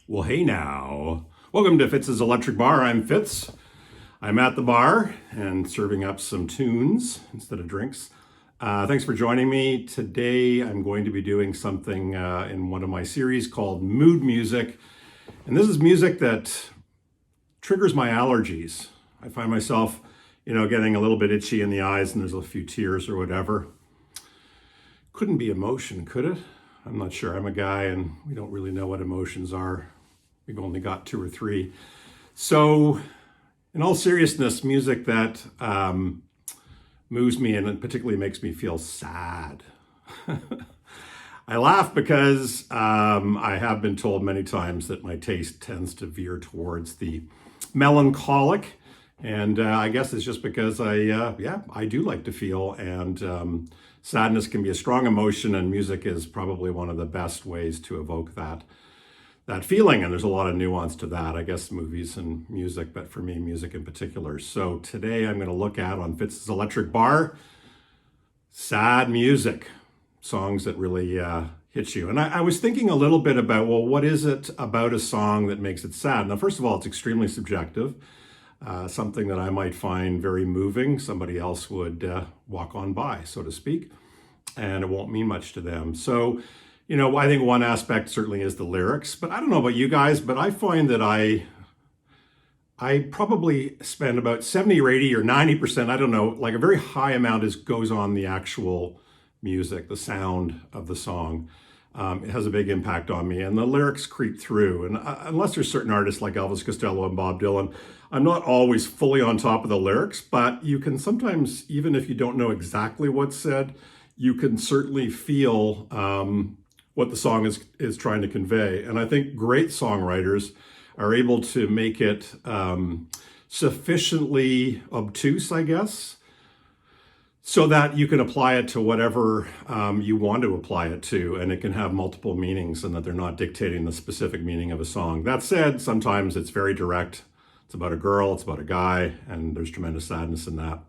Well, hey now. Welcome to Fitz's Electric Bar. I'm Fitz. I'm at the bar and serving up some tunes instead of drinks. Thanks for joining me. Today I'm going to be doing something in one of my series called Mood Music. And this is music that triggers my allergies. I find myself, getting a little bit itchy in the eyes and there's a few tears or whatever. Couldn't be emotion, could it? I'm not sure. I'm a guy and we don't really know what emotions are. We've only got two or three. So in all seriousness, music that moves me and particularly makes me feel sad. I laugh because I have been told many times that my taste tends to veer towards the melancholic. And I guess it's just because I do like to feel, and sadness can be a strong emotion, and music is probably one of the best ways to evoke that feeling. And there's a lot of nuance to that, I guess, movies and music, but for me, music in particular. So today I'm going to look at, on Fitz's Electric Bar, sad music, songs that really hit you. And I was thinking a little bit about, well, what is it about a song that makes it sad? Now, first of all, it's extremely subjective. Something that I might find very moving, somebody else would walk on by, so to speak, and it won't mean much to them. So, I think one aspect certainly is the lyrics, but I don't know about you guys, but I find that I probably spend about 70 or 80 or 90%, I don't know, like a very high amount goes on the actual music, the sound of the song. It has a big impact on me, and the lyrics creep through. And unless there's certain artists like Elvis Costello and Bob Dylan, I'm not always fully on top of the lyrics, but you can sometimes, even if you don't know exactly what's said, you can certainly feel what the song is trying to convey. And I think great songwriters are able to make it sufficiently obtuse, I guess, so that you can apply it to whatever you want to apply it to, and it can have multiple meanings, and that they're not dictating the specific meaning of a song. That said, sometimes it's very direct. It's about a girl, it's about a guy, and there's tremendous sadness in that.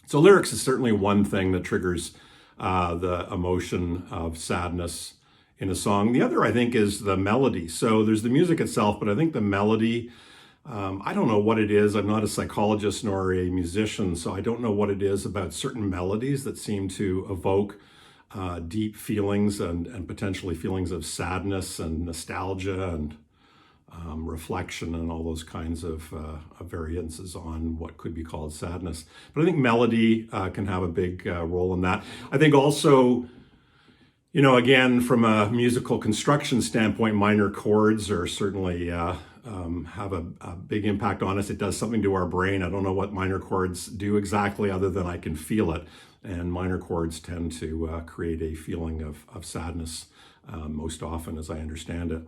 So lyrics is certainly one thing that triggers the emotion of sadness in a song. The other, I think, is the melody. So there's the music itself, but I think the melody, I don't know what it is. I'm not a psychologist nor a musician, so I don't know what it is about certain melodies that seem to evoke deep feelings and potentially feelings of sadness and nostalgia and reflection and all those kinds of variances on what could be called sadness. But I think melody can have a big role in that. I think also, again, from a musical construction standpoint, minor chords are certainly have a big impact on us. It does something to our brain. I don't know what minor chords do exactly other than I can feel it. And minor chords tend to create a feeling of sadness most often, as I understand it.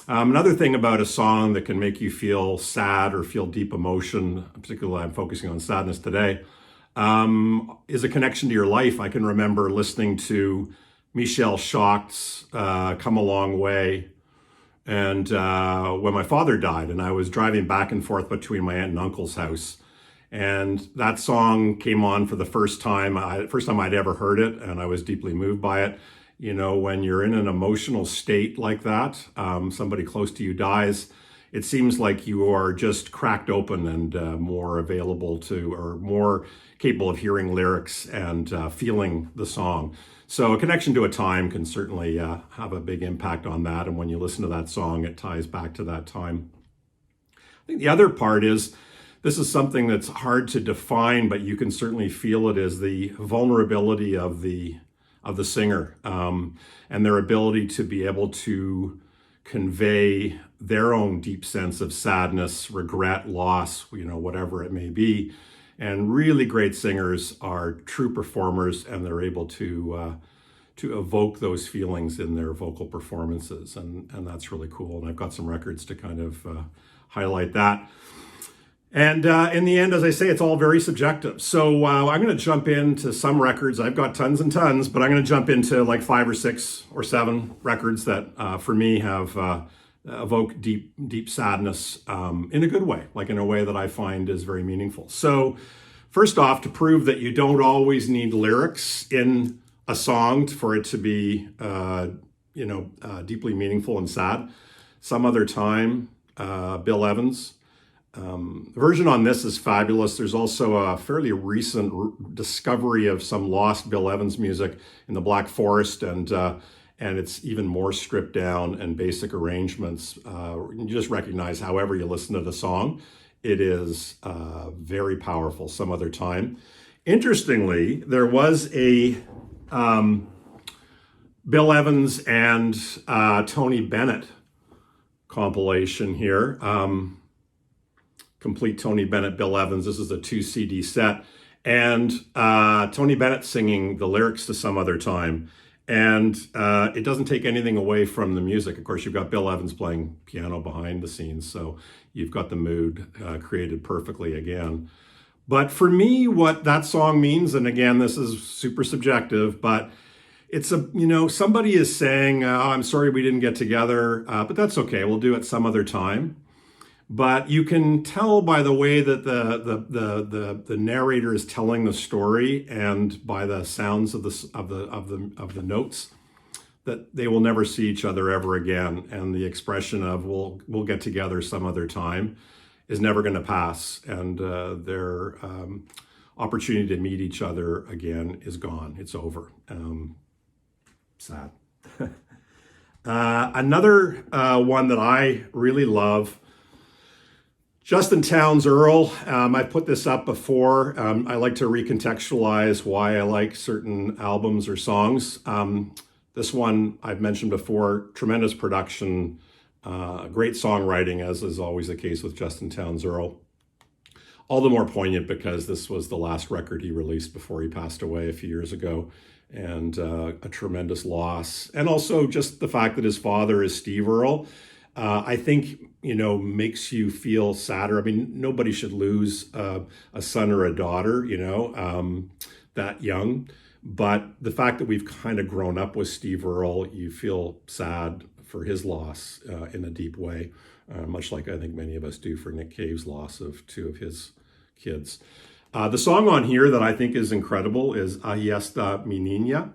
Another thing about a song that can make you feel sad or feel deep emotion, particularly I'm focusing on sadness today, is a connection to your life. I can remember listening to Michel Schach's Come a Long Way, and when my father died, and I was driving back and forth between my aunt and uncle's house, and that song came on for the first time I'd ever heard it, and I was deeply moved by it. When you're in an emotional state like that, somebody close to you dies, it seems like you are just cracked open and more available to, or more capable of hearing lyrics and feeling the song. So a connection to a time can certainly have a big impact on that. And when you listen to that song, it ties back to that time. I think the other part is, this is something that's hard to define, but you can certainly feel it, as the vulnerability of the singer and their ability to be able to convey their own deep sense of sadness, regret, loss, whatever it may be. And really great singers are true performers, and they're able to evoke those feelings in their vocal performances, and that's really cool. And I've got some records to kind of highlight that. And in the end, as I say, it's all very subjective. So I'm going to jump into some records. I've got tons and tons, but I'm going to jump into like 5 or 6 or 7 records that for me have evoke deep sadness in a good way, like in a way that I find is very meaningful. So first off, to prove that you don't always need lyrics in a song for it to be deeply meaningful and sad, Some Other Time, Bill Evans. The version on this is fabulous. There's also a fairly recent discovery of some lost Bill Evans music in the Black Forest, and it's even more stripped down and basic arrangements. You just recognize, however you listen to the song, it is very powerful. Some Other Time. Interestingly, there was a Bill Evans and Tony Bennett compilation here. Complete Tony Bennett, Bill Evans. This is a 2 CD set. And Tony Bennett singing the lyrics to Some Other Time. And it doesn't take anything away from the music. Of course, you've got Bill Evans playing piano behind the scenes, so you've got the mood created perfectly again. But for me, what that song means, and again, this is super subjective, but it's somebody is saying, oh, I'm sorry we didn't get together, but that's okay, we'll do it some other time. But you can tell by the way that the narrator is telling the story, and by the sounds of the notes, that they will never see each other ever again. And the expression of we'll get together some other time is never going to pass, and their opportunity to meet each other again is gone. It's over. Sad. Another one that I really love, Justin Townes Earle. I've put this up before. I like to recontextualize why I like certain albums or songs. This one I've mentioned before, tremendous production, great songwriting, as is always the case with Justin Townes Earle. All the more poignant because this was the last record he released before he passed away a few years ago, and a tremendous loss. And also just the fact that his father is Steve Earle, I think, makes you feel sadder. I mean, nobody should lose a son or a daughter, that young. But the fact that we've kind of grown up with Steve Earle, you feel sad for his loss in a deep way, much like I think many of us do for Nick Cave's loss of two of his kids. The song on here that I think is incredible is Ahí está mi niña.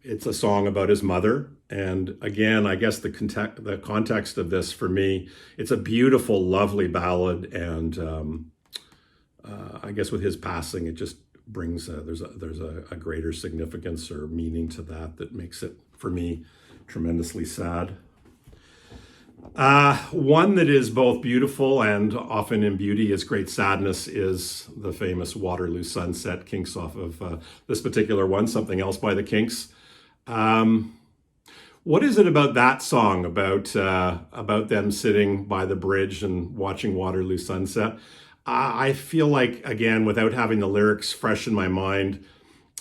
It's a song about his mother. And again, I guess the context of this for me, it's a beautiful, lovely ballad. And I guess with his passing, it just brings there's a greater significance or meaning to that makes it, for me, tremendously sad. One that is both beautiful and often in beauty is great sadness is the famous Waterloo Sunset, Kinks off of this particular one, Something Else by the Kinks. What is it about that song, about them sitting by the bridge and watching Waterloo Sunset? I feel like, again, without having the lyrics fresh in my mind,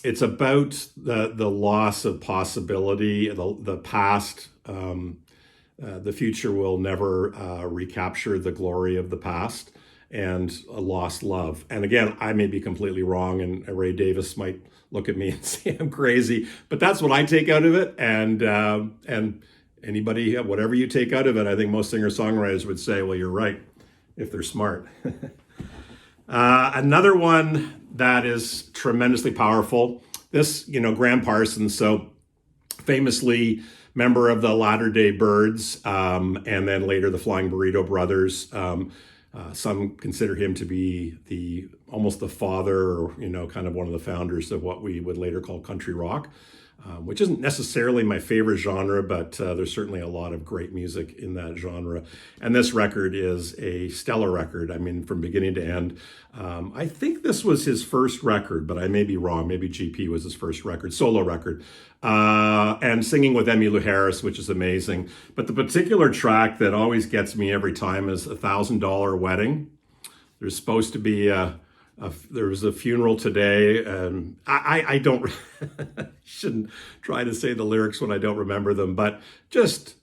it's about the loss of possibility, the past. The future will never recapture the glory of the past, and a lost love. And again, I may be completely wrong, and Ray Davis might look at me and say I'm crazy, but that's what I take out of it. And anybody, whatever you take out of it, I think most singer-songwriters would say, well, you're right, if they're smart. Another one that is tremendously powerful, this, Graham Parsons, so famously member of the Latter-day Birds, and then later the Flying Burrito Brothers. Some consider him to be almost the father, or kind of one of the founders of what we would later call country rock, which isn't necessarily my favorite genre, but there's certainly a lot of great music in that genre. And this record is a stellar record. I mean, from beginning to end. I think this was his first record, but I may be wrong. Maybe GP was his first record, solo record. And singing with Emmylou Harris, which is amazing. But the particular track that always gets me every time is $1,000 Wedding. There's supposed to be there was a funeral today, and I don't shouldn't try to say the lyrics when I don't remember them, but just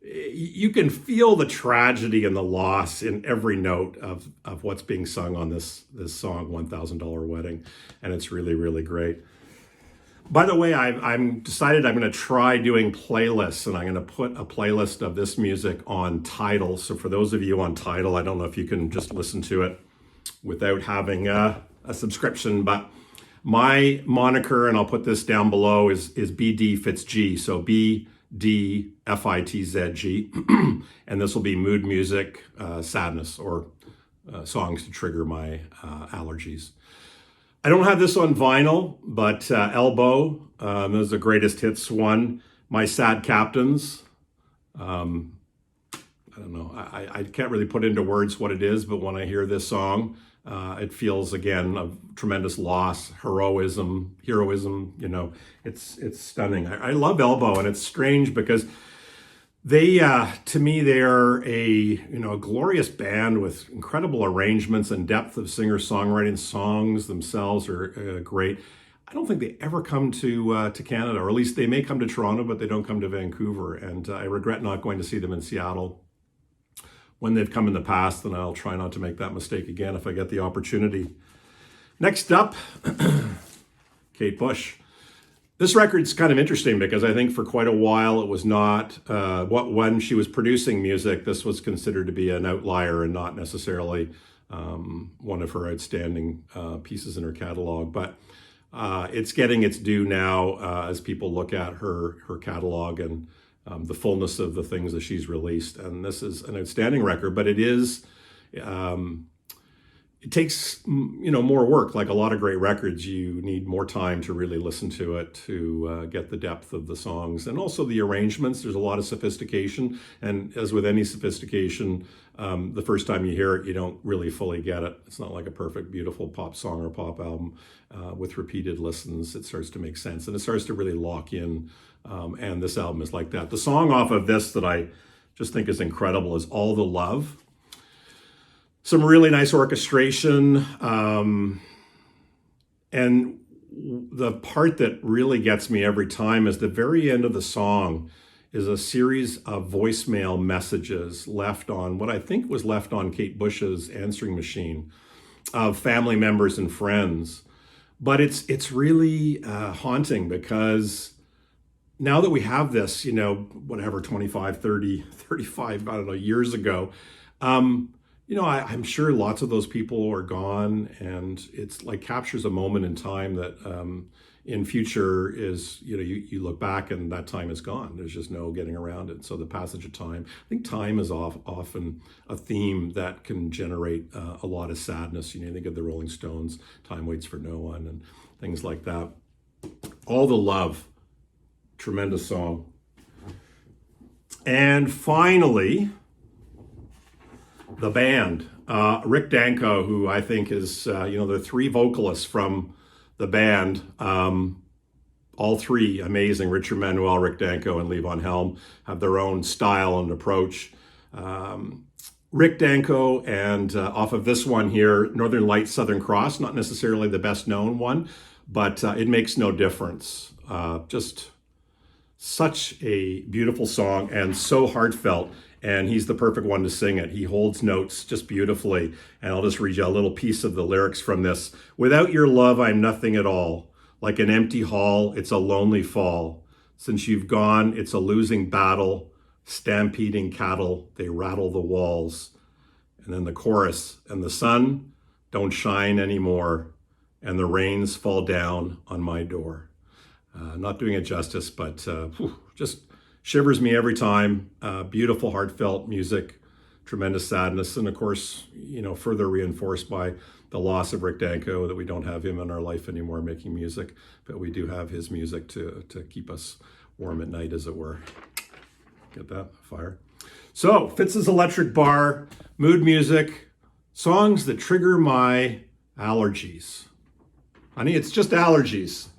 you can feel the tragedy and the loss in every note of what's being sung on this song, $1,000 Wedding, and it's really, really great. By the way, I'm decided I'm going to try doing playlists, and I'm going to put a playlist of this music on Tidal. So for those of you on Tidal, I don't know if you can just listen to it without having a subscription, but my moniker, and I'll put this down below, is BD Fitz G. So BD D-F-I-T-Z-G. And this will be mood music, sadness, or songs to trigger my allergies. I don't have this on vinyl, but Elbow, this is the greatest hits one. My Sad Captains. I don't know. I can't really put into words what it is, but when I hear this song, it feels again of tremendous loss, heroism. You know, it's stunning. I love Elbow, and it's strange because they, to me, they're a glorious band with incredible arrangements and depth of singer-songwriting. Songs themselves are great. I don't think they ever come to Canada, or at least they may come to Toronto, but they don't come to Vancouver. And I regret not going to see them in Seattle when they've come in the past, and I'll try not to make that mistake again if I get the opportunity. Next up, Kate Bush. This record's kind of interesting because I think for quite a while it was not, when she was producing music, this was considered to be an outlier and not necessarily one of her outstanding pieces in her catalog. But it's getting its due now as people look at her catalog and the fullness of the things that she's released. And this is an outstanding record, but it is, it takes, more work. Like a lot of great records, you need more time to really listen to it, to get the depth of the songs and also the arrangements. There's a lot of sophistication. And as with any sophistication, the first time you hear it, you don't really fully get it. It's not like a perfect, beautiful pop song or pop album. With repeated listens, it starts to make sense and it starts to really lock in. And this album is like that. The song off of this that I just think is incredible is All the Love. Some really nice orchestration. And the part that really gets me every time is the very end of the song is a series of voicemail messages left on what I think was left on Kate Bush's answering machine of family members and friends. But it's really haunting because now that we have this, 25, 30, 35, I don't know, years ago, I'm sure lots of those people are gone, and it's like captures a moment in time that in future is, you look back and that time is gone. There's just no getting around it. So the passage of time, I think time is often a theme that can generate a lot of sadness. You think of the Rolling Stones, Time Waits for No One, and things like that. All the Love, tremendous song. And finally, the band, Rick Danko, who I think is, the three vocalists from the band, all three amazing. Richard Manuel, Rick Danko, and Levon Helm have their own style and approach. Rick Danko, and off of this one here, Northern Lights, Southern Cross, not necessarily the best known one, but it makes no difference. Just such a beautiful song and so heartfelt. And he's the perfect one to sing it. He holds notes just beautifully. And I'll just read you a little piece of the lyrics from this. Without your love, I'm nothing at all. Like an empty hall, it's a lonely fall. Since you've gone, it's a losing battle. Stampeding cattle, they rattle the walls. And then the chorus. And the sun don't shine anymore. And the rains fall down on my door. Not doing it justice, but just shivers me every time. Beautiful, heartfelt music, tremendous sadness, and of course, further reinforced by the loss of Rick Danko, that we don't have him in our life anymore making music, but we do have his music to keep us warm at night, as it were. Get that? Fire. So, Fitz's Electric Bar, mood music, songs that trigger my allergies. Honey, it's just allergies.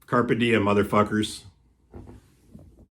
Carpe diem, motherfuckers.